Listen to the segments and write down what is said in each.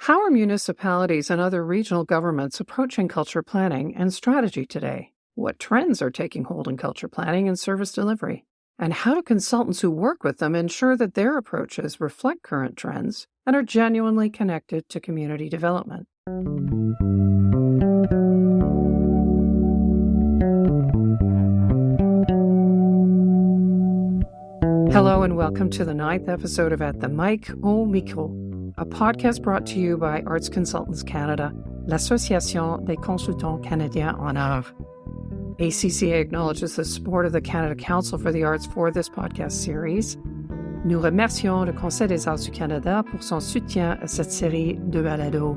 How are municipalities and other regional governments approaching culture planning and strategy today? What trends are taking hold in culture planning and service delivery? And how do consultants who work with them ensure that their approaches reflect current trends and are genuinely connected to community development? Hello and welcome to the 9th episode of At the Mic au Micro, a podcast brought to you by Arts Consultants Canada, l'Association des consultants canadiens en art. ACCA acknowledges the support of the Canada Council for the Arts for this podcast series. Nous remercions le Conseil des Arts du Canada pour son soutien à cette série de balados.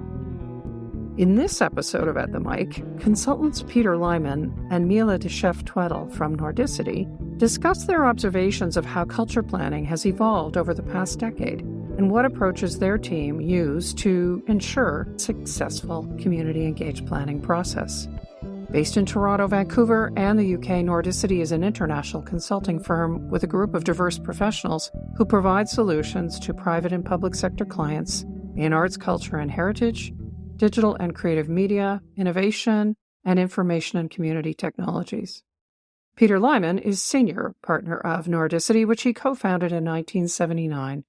In this episode of At the Mic, consultants Peter Lyman and Mila Dechef-Tweddle from Nordicity discuss their observations of how culture planning has evolved over the past decade and what approaches their team use to ensure a successful community-engaged planning process. Based in Toronto, Vancouver, and the UK, Nordicity is an international consulting firm with a group of diverse professionals who provide solutions to private and public sector clients in arts, culture, and heritage, digital and creative media, innovation, and information and community technologies. Peter Lyman is Senior Partner of Nordicity, which he co-founded in 1979.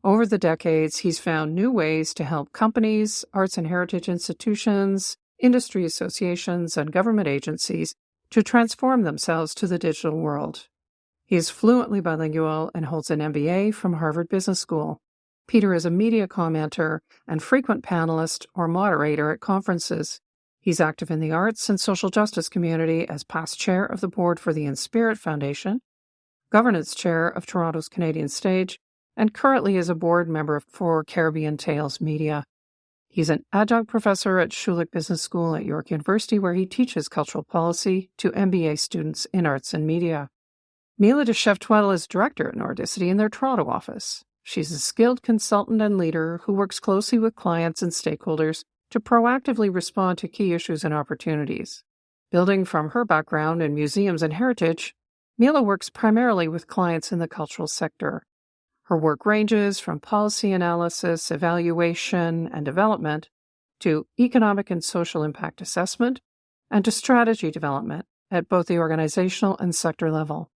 Over the decades, he's found new ways to help companies, arts and heritage institutions, industry associations, and government agencies to transform themselves to the digital world. He is fluently bilingual and holds an MBA from Harvard Business School. Peter is a media commenter and frequent panelist or moderator at conferences. He's active in the arts and social justice community as past chair of the board for the In Spirit Foundation, governance chair of Toronto's Canadian Stage, and currently is a board member for Caribbean Tales Media. He's an adjunct professor at Schulich Business School at York University, where he teaches cultural policy to MBA students in arts and media. Mila Dechef-Tweddle is director at Nordicity in their Toronto office. She's a skilled consultant and leader who works closely with clients and stakeholders to proactively respond to key issues and opportunities. Building from her background in museums and heritage, Mila works primarily with clients in the cultural sector. Her work ranges from policy analysis, evaluation, and development to economic and social impact assessment and to strategy development at both the organizational and sector level.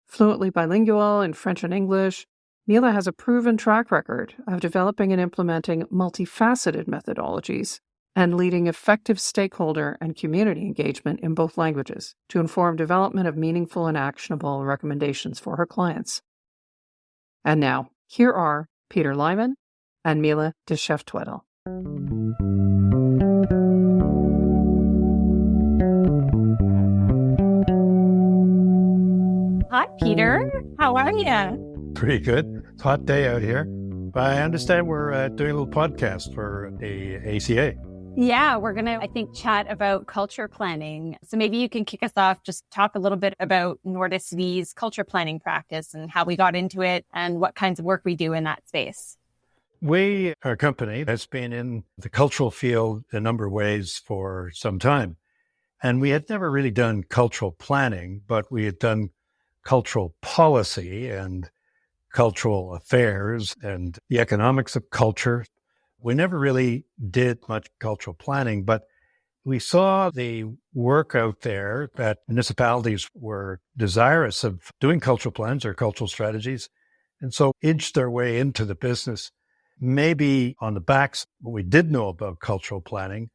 Fluently bilingual in French and English, Mila has a proven track record of developing and implementing multifaceted methodologies and leading effective stakeholder and community engagement in both languages to inform development of meaningful and actionable recommendations for her clients. And now, here are Peter Lyman and Mila Dechef-Tweddle. Hi, Peter. How are you? Pretty good. It's a hot day out here. But I understand we're doing a little podcast for the ACA. Yeah, we're going to, I think, chat about culture planning. So maybe you can kick us off, just talk a little bit about Nordicity's culture planning practice and how we got into it and what kinds of work we do in that space. Our company has been in the cultural field a number of ways for some time. And we had never really done cultural planning, but we had done cultural policy and cultural affairs and the economics of culture. We never really did much cultural planning, but we saw the work out there that municipalities were desirous of doing cultural plans or cultural strategies, and so inched their way into the business, maybe on the backs of what we did know about cultural planning,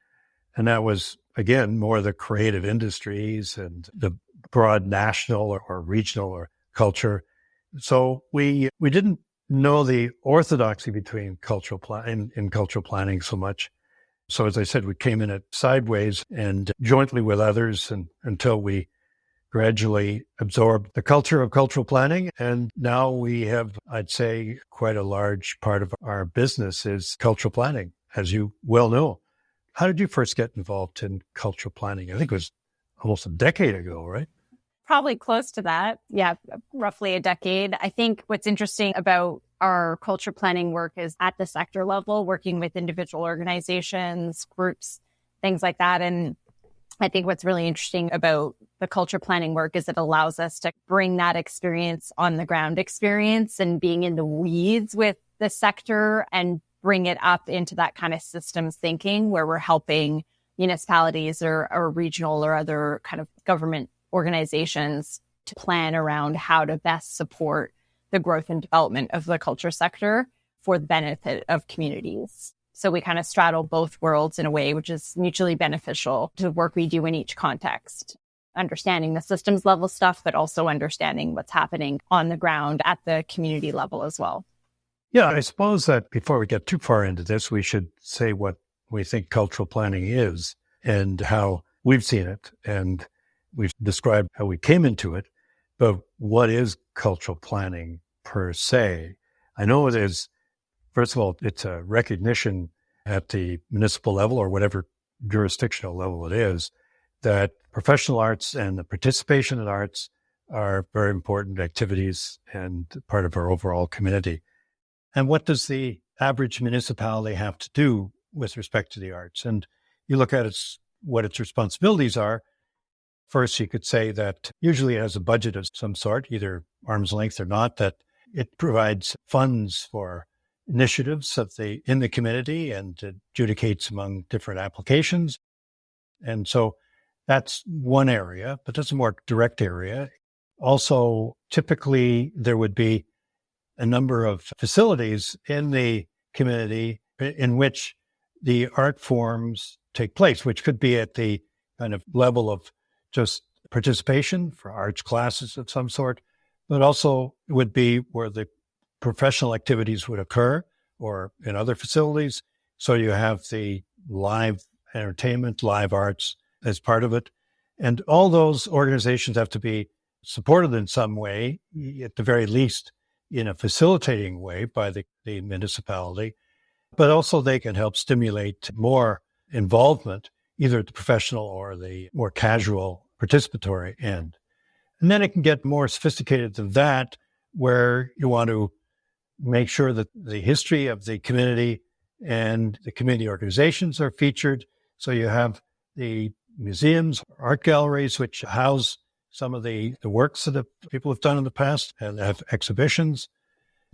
and that was, again, more the creative industries and the broad national or regional or culture. So we didn't know the orthodoxy between cultural planning so much. So as I said, we came in it sideways and jointly with others until we gradually absorbed the culture of cultural planning. And now we have, I'd say, quite a large part of our business is cultural planning, as you well know. How did you first get involved in cultural planning? I think it was almost a decade ago, right? Probably close to that. Yeah, roughly a decade. I think what's interesting about our culture planning work is at the sector level, working with individual organizations, groups, things like that. And I think what's really interesting about the culture planning work is it allows us to bring that experience on the ground experience and being in the weeds with the sector and bring it up into that kind of systems thinking where we're helping municipalities or regional or other kind of government organizations to plan around how to best support the growth and development of the culture sector for the benefit of communities. So we kind of straddle both worlds in a way which is mutually beneficial to the work we do in each context, understanding the systems level stuff, but also understanding what's happening on the ground at the community level as well. Yeah, I suppose that before we get too far into this, we should say what we think cultural planning is and how we've seen it. And we've described how we came into it. But what is cultural planning per se? I know it is, first of all, it's a recognition at the municipal level or whatever jurisdictional level it is that professional arts and the participation in arts are very important activities and part of our overall community. And what does the average municipality have to do with respect to the arts? And you look at what its responsibilities are. First, you could say that usually it has a budget of some sort, either arm's length or not, that it provides funds for initiatives in the community and adjudicates among different applications. And so that's one area, but that's a more direct area. Also, typically there would be a number of facilities in the community in which the art forms take place, which could be at the kind of level of just participation for arts classes of some sort, but also would be where the professional activities would occur or in other facilities. So you have the live entertainment, live arts as part of it. And all those organizations have to be supported in some way, at the very least in a facilitating way by the municipality, but also they can help stimulate more involvement, either at the professional or the more casual participatory end. And then it can get more sophisticated than that, where you want to make sure that the history of the community and the community organizations are featured. So you have the museums, art galleries, which house some of the works that the people have done in the past and have exhibitions.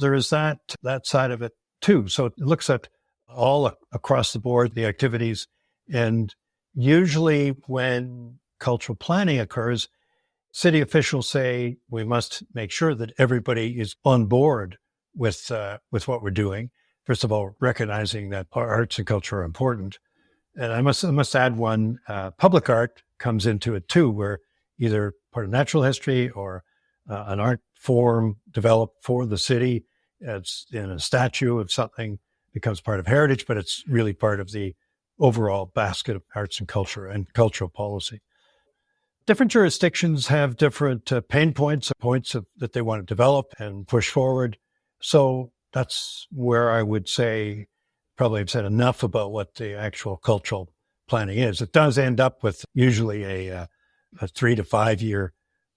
There is that side of it too. So it looks at all across the board, the activities. And usually when cultural planning occurs, city officials say we must make sure that everybody is on board with what we're doing. First of all, recognizing that arts and culture are important. And I must add one, public art comes into it too, where either part of natural history or an art form developed for the city as in a statue of something becomes part of heritage, but it's really part of the overall basket of arts and cultural policy. Different jurisdictions have different pain points that they want to develop and push forward. So that's where I would say probably I've said enough about what the actual cultural planning is. It does end up with usually a 3 to 5 year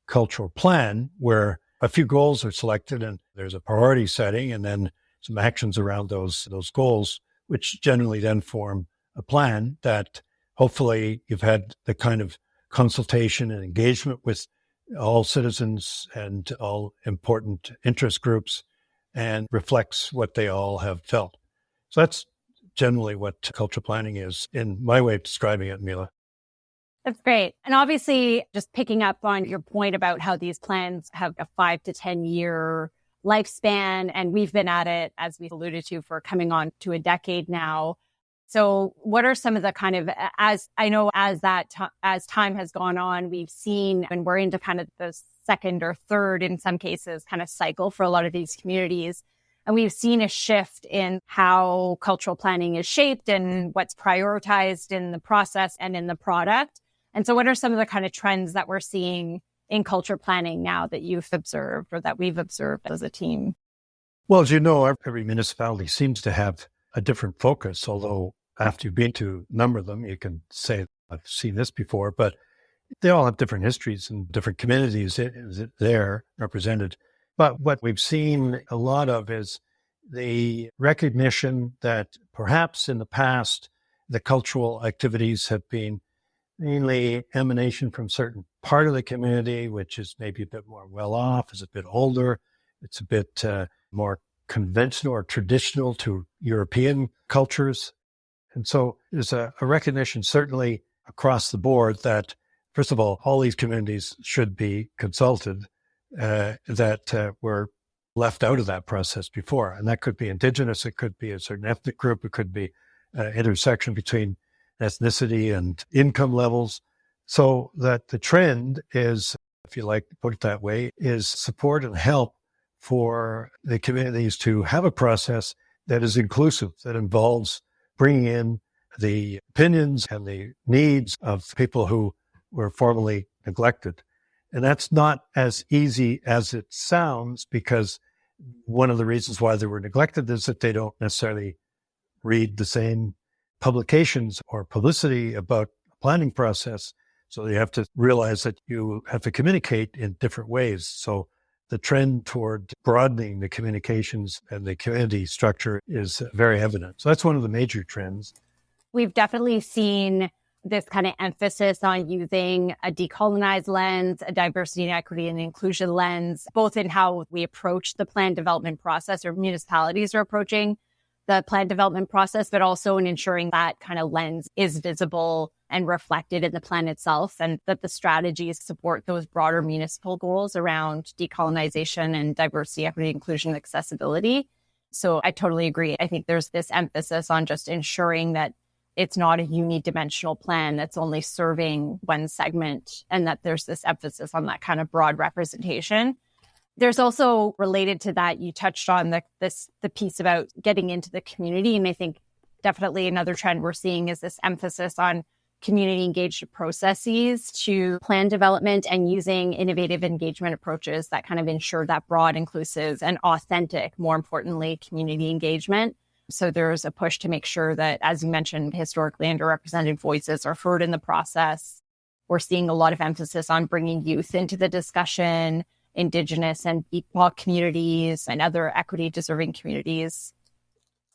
cultural plan where a few goals are selected and there's a priority setting and then some actions around those goals, which generally then form a plan that hopefully you've had the kind of consultation and engagement with all citizens and all important interest groups and reflects what they all have felt. So that's generally what cultural planning is in my way of describing it, Mila. That's great. And obviously, just picking up on your point about how these plans have a 5 to 10 year lifespan, and we've been at it, as we alluded to, for coming on to a decade now. So what are some of the kind of, as time has gone on, we've seen, and we're into kind of the second or third, in some cases, kind of cycle for a lot of these communities. And we've seen a shift in how cultural planning is shaped and what's prioritized in the process and in the product. And so what are some of the kind of trends that we're seeing in culture planning now that you've observed or that we've observed as a team? Well, as you know, every municipality seems to have a different focus, although after you've been to a number of them, you can say, I've seen this before, but they all have different histories and different communities there represented. But what we've seen a lot of is the recognition that perhaps in the past, the cultural activities have been mainly emanation from certain part of the community, which is maybe a bit more well off, is a bit older, it's a bit more conventional or traditional to European cultures. And so there's a recognition certainly across the board that, first of all these communities should be consulted that were left out of that process before. And that could be Indigenous, it could be a certain ethnic group, it could be intersection between ethnicity and income levels. So that the trend is, if you like to put it that way, is support and help for the communities to have a process that is inclusive, that involves bringing in the opinions and the needs of people who were formerly neglected. And that's not as easy as it sounds, because one of the reasons why they were neglected is that they don't necessarily read the same publications or publicity about the planning process. So you have to realize that you have to communicate in different ways. So the trend toward broadening the communications and the community structure is very evident. So that's one of the major trends. We've definitely seen this kind of emphasis on using a decolonized lens, a diversity and equity and inclusion lens, both in how we approach the plan development process, or municipalities are approaching the plan development process, but also in ensuring that kind of lens is visible and reflected in the plan itself, and that the strategies support those broader municipal goals around decolonization and diversity, equity, inclusion, and accessibility. So I totally agree. I think there's this emphasis on just ensuring that it's not a unidimensional plan that's only serving one segment, and that there's this emphasis on that kind of broad representation. There's also, related to that, you touched on the piece about getting into the community. And I think definitely another trend we're seeing is this emphasis on community engaged processes to plan development, and using innovative engagement approaches that kind of ensure that broad, inclusive, and authentic, more importantly, community engagement. So there's a push to make sure that, as you mentioned, historically underrepresented voices are heard in the process. We're seeing a lot of emphasis on bringing youth into the discussion, Indigenous and BIPOC communities, and other equity deserving communities.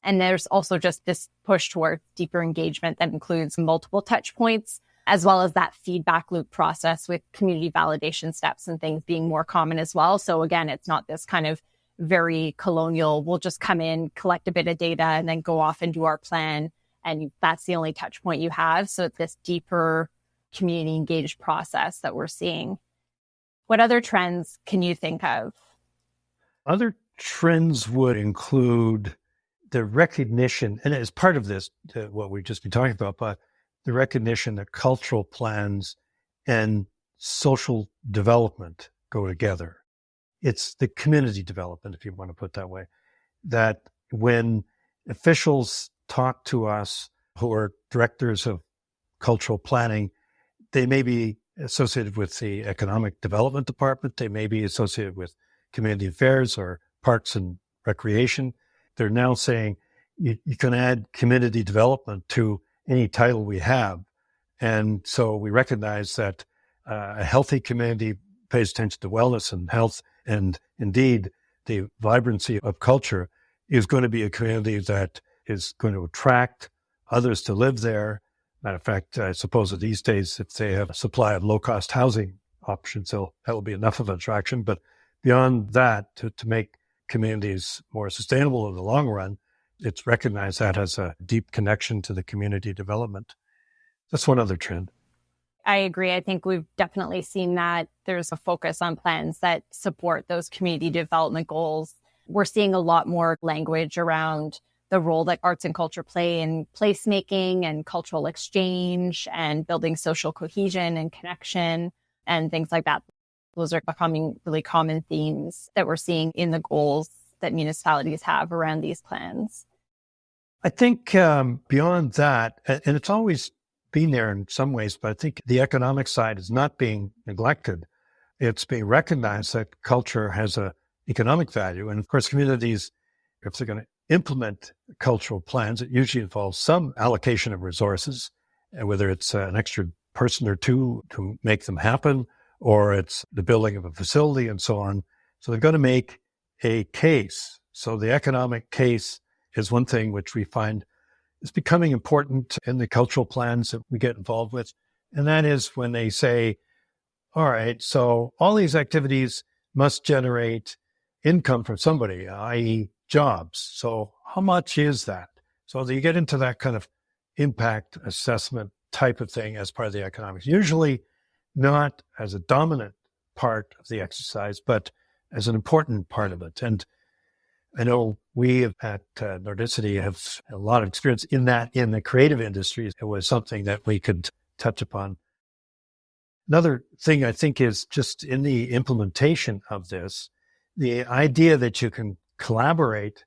And there's also just this push toward deeper engagement that includes multiple touch points, as well as that feedback loop process with community validation steps and things being more common as well. So again, it's not this kind of very colonial, we'll just come in, collect a bit of data, and then go off and do our plan, and that's the only touch point you have. So it's this deeper community engaged process that we're seeing. What other trends can you think of? Other trends would include the recognition, and as part of this, what we've just been talking about, but the recognition that cultural plans and social development go together. It's the community development, if you want to put it that way, that when officials talk to us who are directors of cultural planning, they may be associated with the economic development department, they may be associated with community affairs or parks and recreation. They're now saying you can add community development to any title we have. And so we recognize that a healthy community pays attention to wellness and health, and indeed the vibrancy of culture is going to be a community that is going to attract others to live there. Matter of fact, I suppose that these days, if they have a supply of low-cost housing options, so that will be enough of an attraction. But beyond that, to make communities more sustainable in the long run, it's recognized that has a deep connection to the community development. That's one other trend. I agree. I think we've definitely seen that there's a focus on plans that support those community development goals. We're seeing a lot more language around the role that arts and culture play in placemaking and cultural exchange and building social cohesion and connection and things like that. Those are becoming really common themes that we're seeing in the goals that municipalities have around these plans. I think beyond that, and it's always been there in some ways, but I think the economic side is not being neglected. It's being recognized that culture has an economic value. And of course, communities, if they're going to implement cultural plans, it usually involves some allocation of resources, whether it's an extra person or two to make them happen, or it's the building of a facility and so on. So they've got to make a case. So the economic case is one thing which we find is becoming important in the cultural plans that we get involved with. And that is when they say, all right, so all these activities must generate income from somebody, i.e. jobs. So how much is that? So you get into that kind of impact assessment type of thing as part of the economics. Usually not as a dominant part of the exercise, but as an important part of it. And I know we at Nordicity have a lot of experience in that in the creative industries. It was something that we could touch upon. Another thing I think is just in the implementation of this, the idea that you can collaborate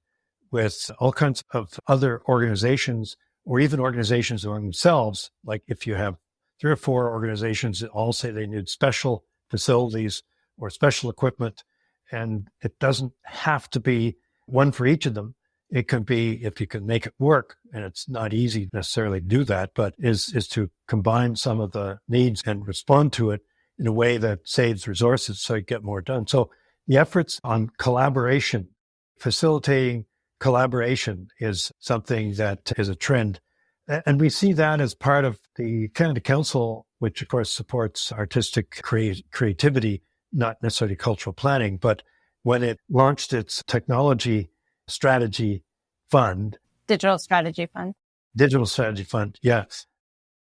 with all kinds of other organizations or even organizations among themselves. Like if you have 3 or 4 organizations that all say they need special facilities or special equipment, and it doesn't have to be one for each of them. It can be, if you can make it work, and it's not easy necessarily to do that, but is to combine some of the needs and respond to it in a way that saves resources so you get more done. So the efforts on collaboration, facilitating collaboration is something that is a trend. And we see that as part of the Canada Council, which of course supports artistic creativity, not necessarily cultural planning, but when it launched its technology strategy fund. Digital strategy fund. Digital strategy fund, yes.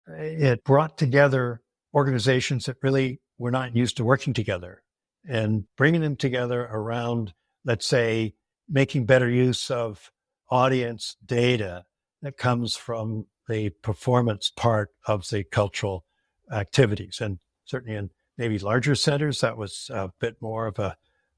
It brought together organizations that really were not used to working together and bringing them together around, let's say, making better use of audience data that comes from the performance part of the cultural activities. And certainly in maybe larger centers, that was a bit more of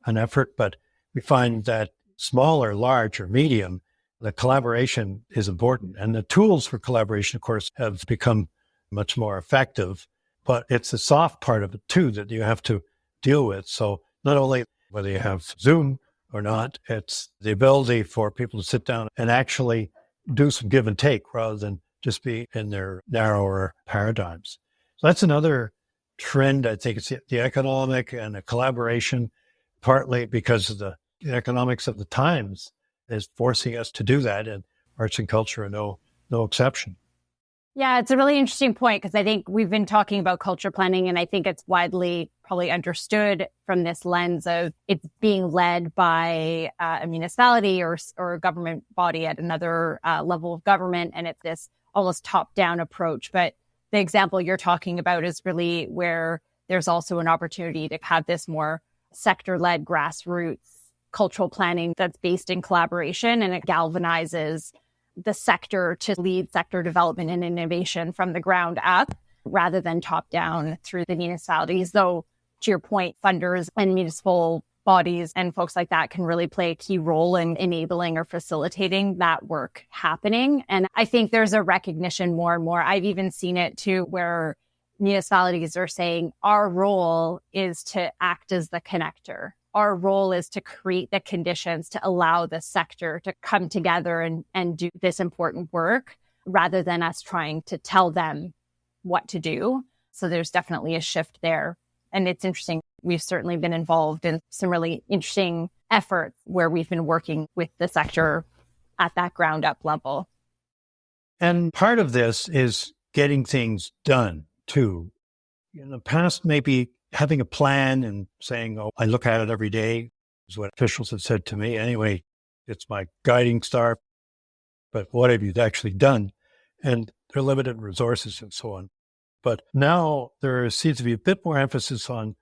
an effort, but we find that small or large or medium, the collaboration is important. And the tools for collaboration, of course, have become much more effective, but it's the soft part of it too that you have to deal with. So not only whether you have Zoom or not, it's the ability for people to sit down and actually do some give and take rather than just be in their narrower paradigms. So that's another trend. I think it's the economic and the collaboration, partly because of the economics of the times is forcing us to do that, and arts and culture are no exception. Yeah, it's a really interesting point because I think we've been talking about culture planning, and I think it's widely probably understood from this lens of it's being led by a municipality or a government body at another level of government, and it's this almost top-down approach. But the example you're talking about is really where there's also an opportunity to have this more sector-led grassroots cultural planning that's based in collaboration, and it galvanizes the sector to lead sector development and innovation from the ground up rather than top down through the municipalities. Though, to your point, funders and municipal bodies and folks like that can really play a key role in enabling or facilitating that work happening. And I think there's a recognition more and more. I've even seen it too, where municipalities are saying our role is to act as the connector. Our role is to create the conditions to allow the sector to come together and do this important work rather than us trying to tell them what to do. So there's definitely a shift there. And it's interesting. We've certainly been involved in some really interesting efforts where we've been working with the sector at that ground up level. And part of this is getting things done too. In the past, maybe having a plan and saying, oh, I look at it every day is what officials have said to me. Anyway, it's my guiding star, but what have you actually done? And they're limited resources and so on. But now there seems to be a bit more emphasis on,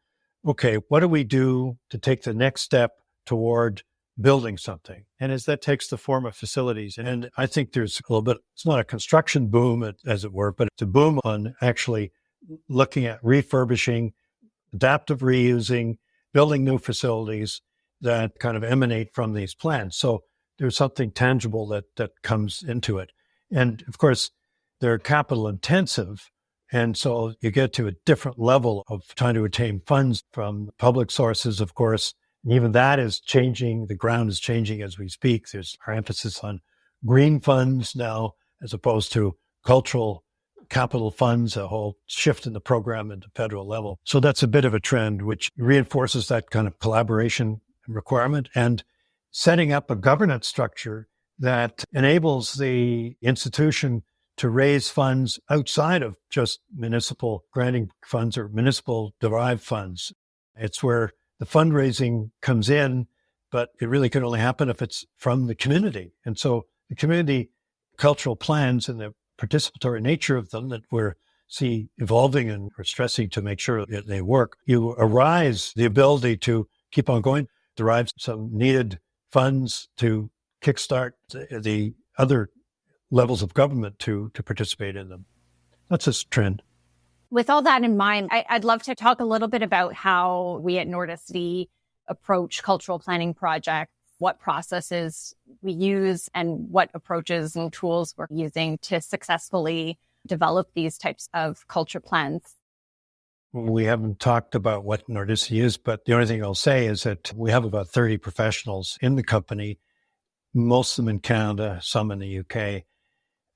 okay, what do we do to take the next step toward building something? And as that takes the form of facilities. And I think there's a little bit, it's not a construction boom, as it were, but it's a boom on actually looking at refurbishing, adaptive reusing, building new facilities that kind of emanate from these plans. So there's something tangible that comes into it. And of course, they're capital intensive. And so you get to a different level of trying to attain funds from public sources, of course. And even that is changing. The ground is changing as we speak. There's our emphasis on green funds now, as opposed to cultural capital funds, a whole shift in the program at the federal level. So that's a bit of a trend which reinforces that kind of collaboration requirement and setting up a governance structure that enables the institution to raise funds outside of just municipal granting funds or municipal derived funds. It's where the fundraising comes in, but it really can only happen if it's from the community. And so the community cultural plans and the participatory nature of them that we're evolving and we're stressing to make sure that they work, you arise the ability to keep on going, derive some needed funds to kickstart the other levels of government to participate in them. That's a trend. With all that in mind, I'd love to talk a little bit about how we at Nordicity approach cultural planning projects, what processes we use, and what approaches and tools we're using to successfully develop these types of culture plans. We haven't talked about what Nordicity is, but the only thing I'll say is that we have about 30 professionals in the company, most of them in Canada, some in the UK,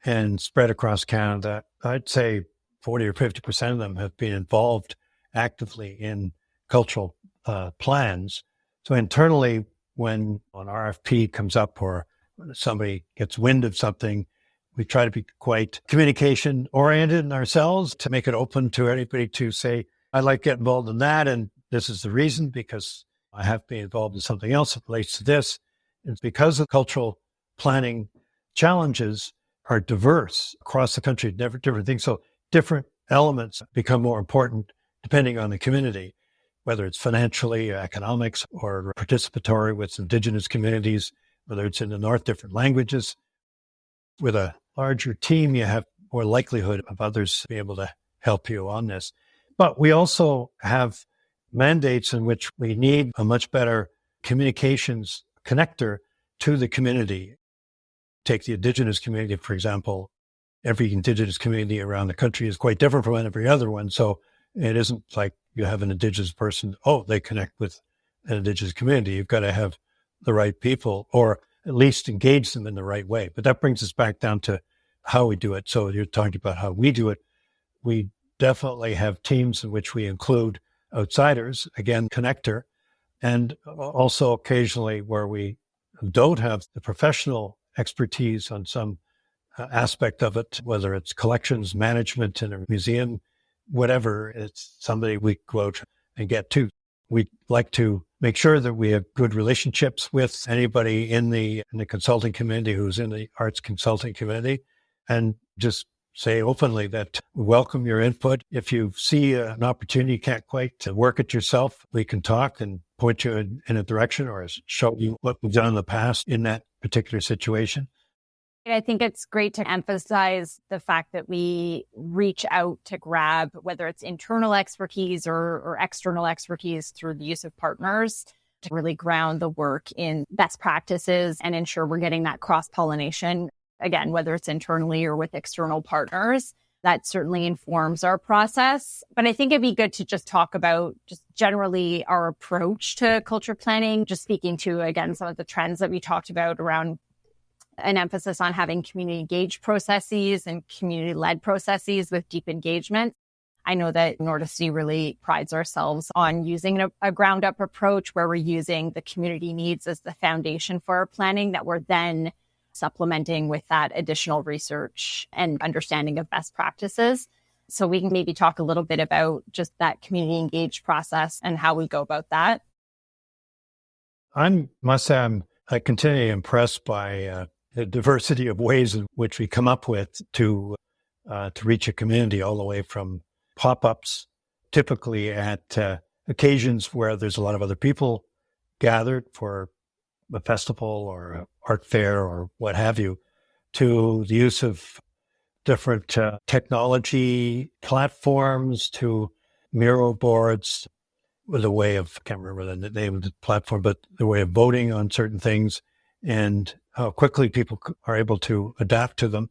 and spread across Canada. I'd say 40 or 50% of them have been involved actively in cultural plans. So internally, when an RFP comes up or somebody gets wind of something, we try to be quite communication oriented in ourselves to make it open to anybody to say, I'd like to get involved in that. And this is the reason, because I have been involved in something else that relates to this. It's because the cultural planning challenges are diverse across the country, different things. So different elements become more important depending on the community, whether it's financially, or economics, or participatory with Indigenous communities, whether it's in the North, different languages. With a larger team, you have more likelihood of others being able to help you on this. But we also have mandates in which we need a much better communications connector to the community. Take the Indigenous community, for example. Every Indigenous community around the country is quite different from every other one. So it isn't like you have an Indigenous person, they connect with an Indigenous community. You've got to have the right people, or at least engage them in the right way. But that brings us back down to how we do it. So you're talking about how we do it. We definitely have teams in which we include outsiders, again, connector, and also occasionally where we don't have the professional expertise on some aspect of it, whether it's collections management in a museum, whatever, it's somebody we go out and get to. We like to make sure that we have good relationships with anybody in the consulting community who's in the arts consulting community, and just say openly that we welcome your input. If you see an opportunity you can't quite work it yourself, we can talk and point you in a direction or show you what we've done in the past in that particular situation. I think it's great to emphasize the fact that we reach out to grab, whether it's internal expertise or external expertise through the use of partners, to really ground the work in best practices and ensure we're getting that cross-pollination. Again, whether it's internally or with external partners, that certainly informs our process. But I think it'd be good to just talk about just generally our approach to culture planning, just speaking to, again, some of the trends that we talked about around an emphasis on having community engaged processes and community led processes with deep engagement. I know that Nordicity really prides ourselves on using a ground up approach where we're using the community needs as the foundation for our planning, that we're then supplementing with that additional research and understanding of best practices. So we can maybe talk a little bit about just that community engaged process and how we go about that. I must say, I'm continually impressed by the diversity of ways in which we come up with to reach a community, all the way from pop-ups, typically at occasions where there's a lot of other people gathered for a festival or an art fair or what have you, to the use of different technology platforms, to Miro boards, with a way of, I can't remember the name of the platform, but the way of voting on certain things, and how quickly people are able to adapt to them.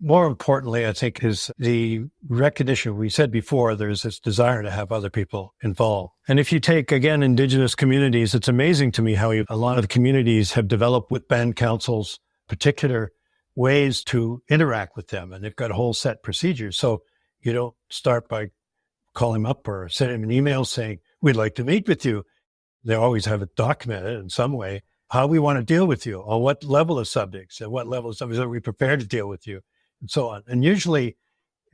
More importantly, I think, is the recognition. We said before, there's this desire to have other people involved. And if you take, again, Indigenous communities, it's amazing to me how a lot of the communities have developed with band councils particular ways to interact with them. And they've got a whole set procedures. So you don't start by calling them up or sending them an email saying, we'd like to meet with you. They always have it documented in some way, how we want to deal with you, on what level of subjects, and what level of subjects are we prepared to deal with you, and so on. And usually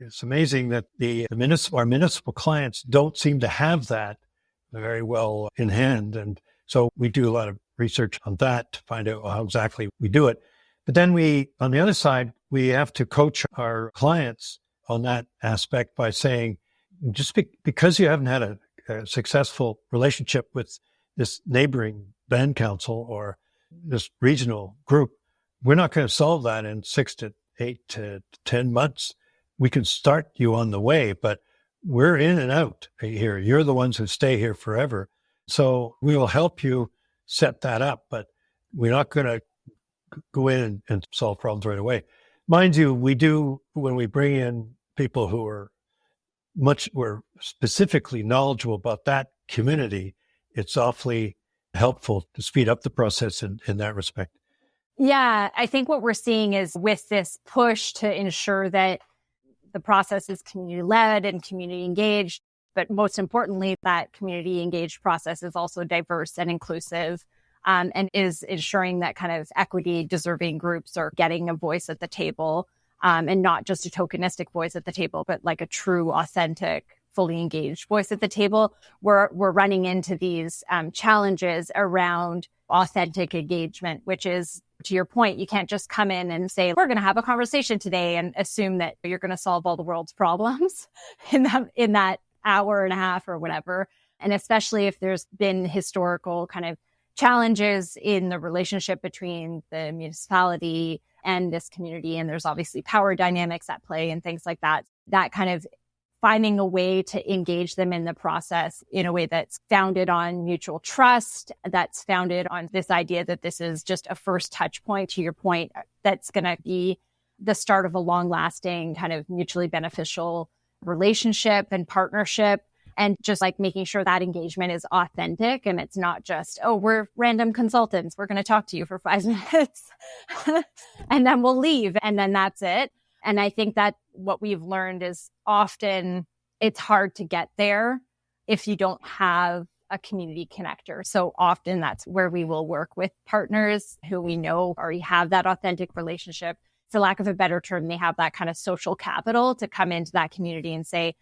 it's amazing that our municipal clients don't seem to have that very well in hand. And so we do a lot of research on that to find out how exactly we do it. But then on the other side, we have to coach our clients on that aspect by saying, just because you haven't had a successful relationship with this neighboring band council or this regional group, we're not going to solve that in 6 to 8 to 10 months. We can start you on the way, but we're in and out here. You're the ones who stay here forever. So we will help you set that up, but we're not going to go in and solve problems right away. Mind you, we do, when we bring in people who are we're specifically knowledgeable about that community, it's awfully helpful to speed up the process in that respect. Yeah, I think what we're seeing is with this push to ensure that the process is community-led and community-engaged, but most importantly, that community-engaged process is also diverse and inclusive, and is ensuring that kind of equity-deserving groups are getting a voice at the table, and not just a tokenistic voice at the table, but like a true, authentic, fully engaged voice at the table. We're running into these challenges around authentic engagement, which is, to your point, you can't just come in and say, we're going to have a conversation today and assume that you're going to solve all the world's problems in that hour and a half or whatever. And especially if there's been historical kind of challenges in the relationship between the municipality and this community, and there's obviously power dynamics at play and things like that, that kind of finding a way to engage them in the process in a way that's founded on mutual trust, that's founded on this idea that this is just a first touch point, to your point, that's going to be the start of a long-lasting kind of mutually beneficial relationship and partnership. And just like making sure that engagement is authentic and it's not just, oh, we're random consultants, we're going to talk to you for 5 minutes and then we'll leave and then that's it. And I think that what we've learned is often it's hard to get there if you don't have a community connector. So often that's where we will work with partners who we know already have that authentic relationship. For lack of a better term, they have that kind of social capital to come into that community and say,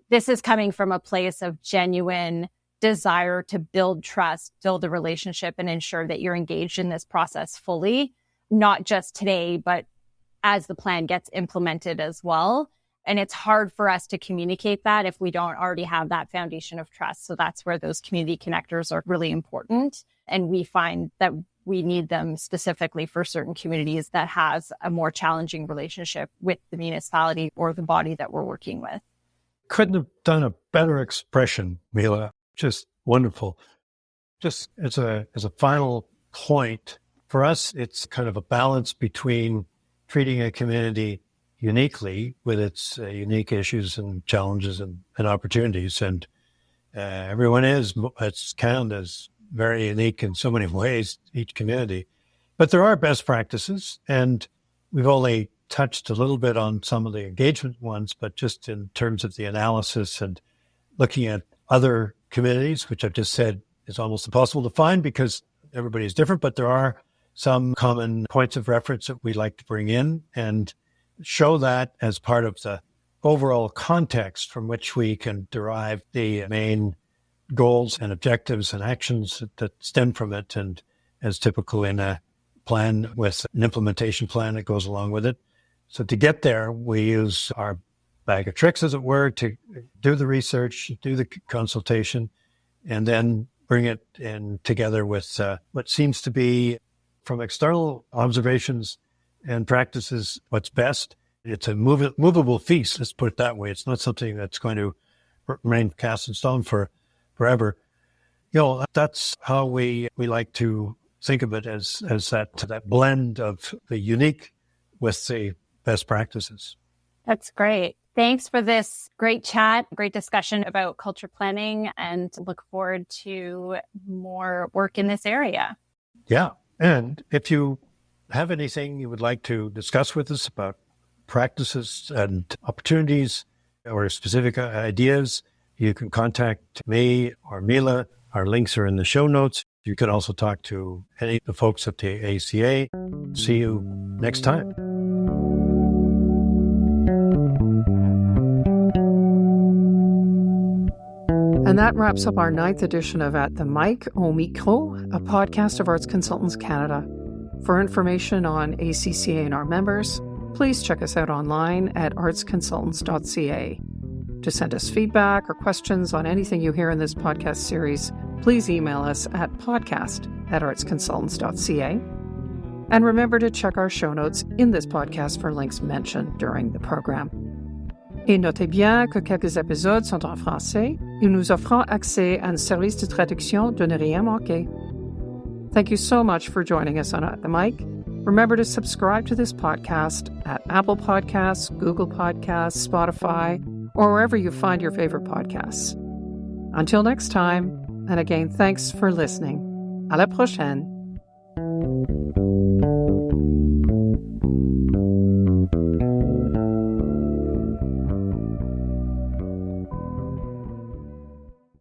this is coming from a place of genuine desire to build trust, build a relationship, and ensure that you're engaged in this process fully, not just today, but as the plan gets implemented as well. And it's hard for us to communicate that if we don't already have that foundation of trust. So that's where those community connectors are really important. And we find that we need them specifically for certain communities that has a more challenging relationship with the municipality or the body that we're working with. Couldn't have done a better expression, Mila. Just wonderful. Just as a final point, for us, it's kind of a balance between treating a community uniquely with its unique issues and challenges and opportunities. And everyone it's Canada is very unique in so many ways, each community. But there are best practices, and we've only touched a little bit on some of the engagement ones, but just in terms of the analysis and looking at other communities, which I've just said is almost impossible to find because everybody is different, but there are some common points of reference that we like to bring in and show that as part of the overall context from which we can derive the main goals and objectives and actions that stem from it, and as typical in a plan with an implementation plan that goes along with it. So to get there, we use our bag of tricks, as it were, to do the research, do the consultation, and then bring it in together with what seems to be, from external observations and practices, what's best. It's a movable feast, let's put it that way. It's not something that's going to remain cast in stone forever. You know, that's how we like to think of it, as that blend of the unique with the best practices. That's great. Thanks for this great chat, great discussion about culture planning, and look forward to more work in this area. Yeah. And if you have anything you would like to discuss with us about practices and opportunities or specific ideas, you can contact me or Mila. Our links are in the show notes. You can also talk to any of the folks at the ACA. See you next time. And And that wraps up our 9th edition of At the Mic au Micro, a podcast of Arts Consultants Canada. For information on ACCA and our members, please check us out online at artsconsultants.ca. To send us feedback or questions on anything you hear in this podcast series, please email us at podcast@artsconsultants.ca. And remember to check our show notes in this podcast for links mentioned during the program. Et notez bien que quelques épisodes sont en français et nous offrons accès à un service de traduction de ne rien manquer. Thank you so much for joining us on At the Mic. Remember to subscribe to this podcast at Apple Podcasts, Google Podcasts, Spotify, or wherever you find your favorite podcasts. Until next time, and again, thanks for listening. À la prochaine.